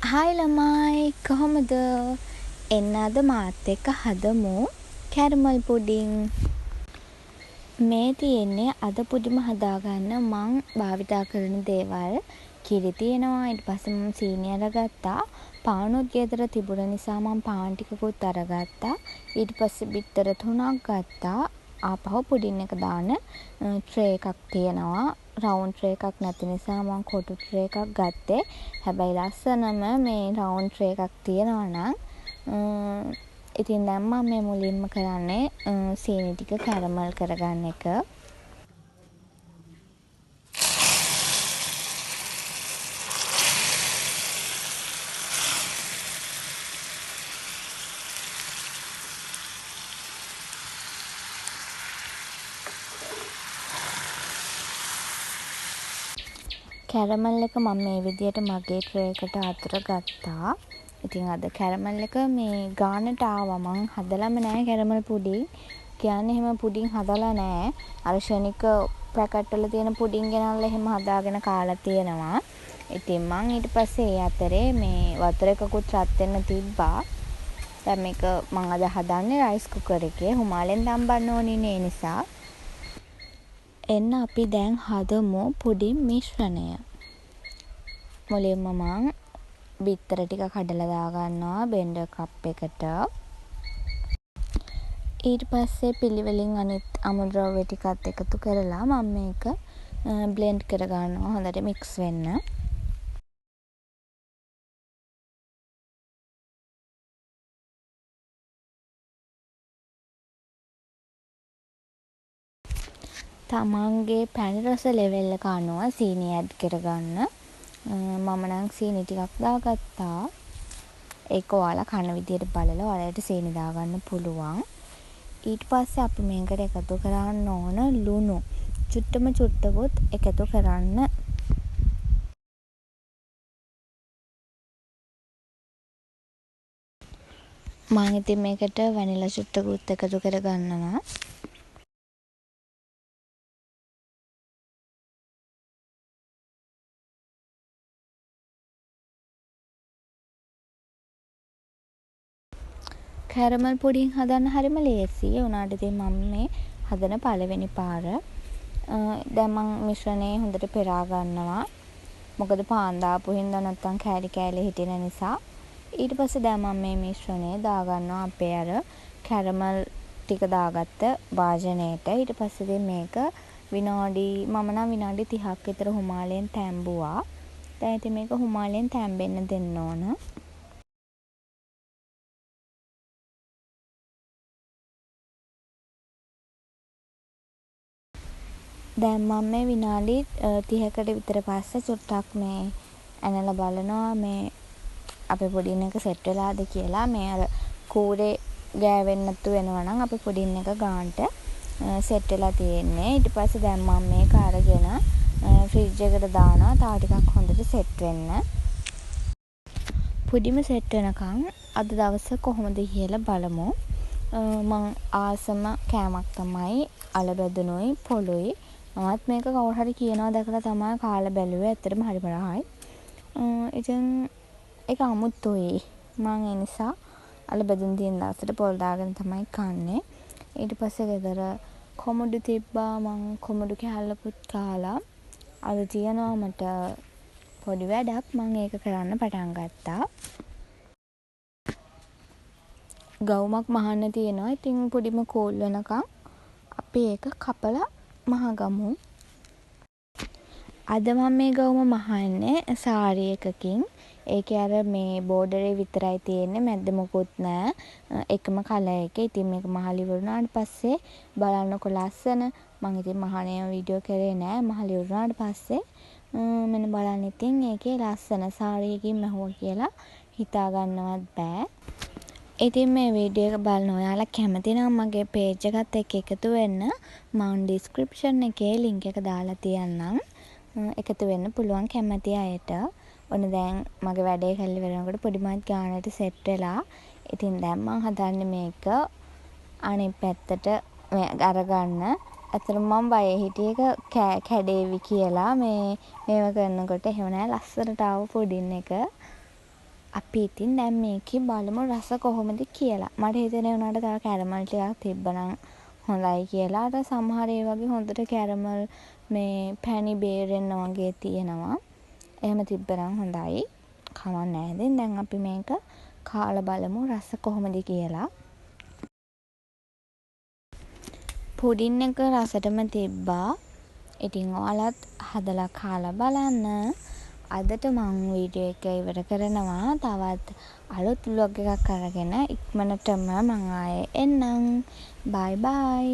Hi ළමයි කොහොමද? එන්න අද මාත් එක්ක හදමු කැරමල් පුඩින්. මේ තියෙන්නේ අද පුඩිම හදාගන්න මං භාවිතා කරන දේවල්. කිරි තියෙනවා, ඊට පස්සේ මම සීනි අරගත්තා. පානුත් ගෙදර තිබුණ නිසා මම පාන් ටිකකුත් අරගත්තා. ඊට පස්සේ බිත්තර 3ක් ගත්තා. ආපහු පුඩින් එක දාන්න ට්‍රේ එකක් තියෙනවා. රවුන්ඩ් ට්‍රේ එකක් නැති නිසා මම කොටු ට්‍රේ එකක් ගත්තේ. හැබැයි ලස්සනම මේ රවුන්ඩ් ට්‍රේ එකක් තියෙනවා නම් ඉතින් දැන් මම මේ මුලින්ම කරන්නේ සීනි ටික කැරමල් කරගන්න එක. කැරමල් එක මම මේ විදියට මගේ ට්‍රේ එකට අතට ගත්තා. ඉතින් අද කැරමල් එක මේ ගානට ආවා. මං හදලම නෑ කැරමල් පුඩින්. කියන්නේ එහෙම පුඩින් හදලා නෑ. අර ෂණික පැකට් වල තියෙන පුඩින් ගෙනල්ලා එහෙම හදාගෙන කාලා තියෙනවා. ඉතින් මං ඊට පස්සේ ඒ අතරේ මේ වතුර එකකුත් රත් වෙන්න තිබ්බා. දැන් මේක මං අද හදන්නේ රයිස් කුකර් එකේ. හුමාලෙන් තම්බන්න ඕනිනේ ඒ නිසා. එන්න අපි දැන් හදමු පුඩින් මිශ්‍රණය. මුලින්ම මං බිත්තර ටික කඩලා දාගන්නවා බෙන්ඩර් කප් එකට. ඊට පස්සේ පිළිවෙලින් අනිත් අමුද්‍රව්‍ය ටිකත් එකතු කරලා මම මේක බ්ලෙන්ඩ් කරගන්නවා හොඳට මික්ස් වෙන්න. තමන්ගේ පැණි රස ලෙවල් එක අනුව සීනි ඇඩ් කරගන්න. මම නම් සීනි ටිකක් දාගත්තා. ඒක ඔයාලා කන විදියට බලලා ඔයාලට සීනි දාගන්න පුළුවන්. ඊට පස්සේ අපි මේකට එකතු කරන්න ඕන ලුණු. චුට්ටකුත් එකතු කරන්න. මම ඉතින් මේකට වැනිලා චුට්ටකුත් එකතු කරගන්නවා. කැරමල් පුඩින් හදන්න හරිම ලේසියි. උනාට ඉතින් මම මේ හදන පළවෙනි පාර. දැන් මම මිශ්‍රණය හොඳට පෙරා ගන්නවා. මොකද පාන් දාපු හින්දා නැත්තම් කෑලි කෑලි හිටින නිසා. ඊට පස්සේ දැන් මම මේ මිශ්‍රණය දාගන්නවා අපේ අර කැරමල් ටික දාගත්ත වාජනේට. ඊට පස්සේ ඉතින් මේක මම නම් විනාඩි 30ක් විතර හුමාලෙන් තැම්බුවා. දැන් ඉතින් මේක හුමාලෙන් තැම්බෙන්න දෙන්න ඕන. දැන් මම මේ විනාඩි 30කට විතර පස්සේ චුට්ටක් මේ ඇනලා බලනවා මේ අපේ පුඩින් එක සෙට් වෙලාද කියලා. මේ අර කූරේ ගෑවෙන්නේ නැතු වෙනවා නම් අපේ පුඩින් එක ගානට සෙට් වෙලා තියෙන්නේ. ඊට පස්සේ දැන් මම මේක අරගෙන ෆ්‍රිජ් එකට දානවා තව ටිකක් හොඳට සෙට් වෙන්න. පුඩිම සෙට් වෙනකන් අද දවස කොහොමද කියලා බලමු. මං ආසම කෑමක් තමයි අල බැදුනුයි පොළුයි. මමත් මේක කවුරු හරි කියනවා දැකලා තමයි කාලා බැලුවේ. ඇත්තටම හරිම රහයි. ඉතින් ඒක අමුතුයි. මං ඒ නිසා අල බැදුන් තියෙන දවසට පොල් දාගෙන තමයි කන්නේ. ඊට පස්සේ ගෙදර කොමඩු තිබ්බා. මං කොමඩු කෑල්ලකුත් කාලා. අද තියනවා මට පොඩි වැඩක්. මං ඒක කරන්න පටන් ගත්තා. ගවුමක් මහන්න තියෙනවා. ඉතින් පොඩිම කෝල් වෙනකන් අපි ඒක කපලා මහගමු. අද මම මේ ගවුම මහන්නේ සාරි එකකින්. ඒකේ අර මේ බෝඩරේ විතරයි තියෙන්නේ. මැද්ද මොකුත් නෑ. එකම කලර් එකේ. ඉතින් මේක මහලා ඉවරුනාට පස්සේ බලන්නකො ලස්සන. මම ඉතින් මහණේ වීඩියෝ කරේ නෑ. මහලා ඉවරුනාට පස්සේ මෙන්න බලන්න ඉතින් ඒකේ ලස්සන සාරි එකකින් මැහුවා කියලා හිතා ගන්නවත් බෑ. ඉතින් මේ වීඩියෝ එක බලන ඔයාලා කැමති නම් මගේ පේජ් එකත් එක්ක එකතු වෙන්න මම ඩිස්ක්‍රිප්ෂන් එකේ ලින්ක් එක දාලා තියන්නම්. එකතු වෙන්න පුළුවන් කැමති අයට. ඔන්න දැන් මගේ වැඩේ කරලා ඉවරනකොට පොඩිමත් ගානට සෙට් වෙලා. ඉතින් දැන් මම හදන්නේ මේක අනිත් පැත්තට අරගන්න. ඇත්තටම මම බය හිටියේ ඒක කැඩේවි කියලා මේව කරනකොට. එහෙම නෑ ලස්සනට ආව පුඩින් එක. අපි ඉතින් දැන් මේකේ බලමු රස කොහොමද කියලා. මට හිතෙනවා ඒ වුණාට තව කැරමල් ටිකක් තිබ්බනම් හොඳයි කියලා. අර සමහර ඒ වගේ හොඳට කැරමල් මේ පැණි බේරෙන්න වගේ තියෙනවා. එහෙම තිබ්බනම් හොඳයි. කමක් නැහැ. ඉතින් දැන් අපි මේක කාලා බලමු රස කොහොමද කියලා. පුඩින් එක රසටම තිබ්බා. ඉතින් ඔයාලත් හදලා කාලා බලන්න. අදට මං වීඩියෝ එක ඉවර කරනවා. තවත් අලුත් ව්ලොග් එකක් අරගෙන ඉක්මනටම මං ආයේ එන්නම්. බයි බයි.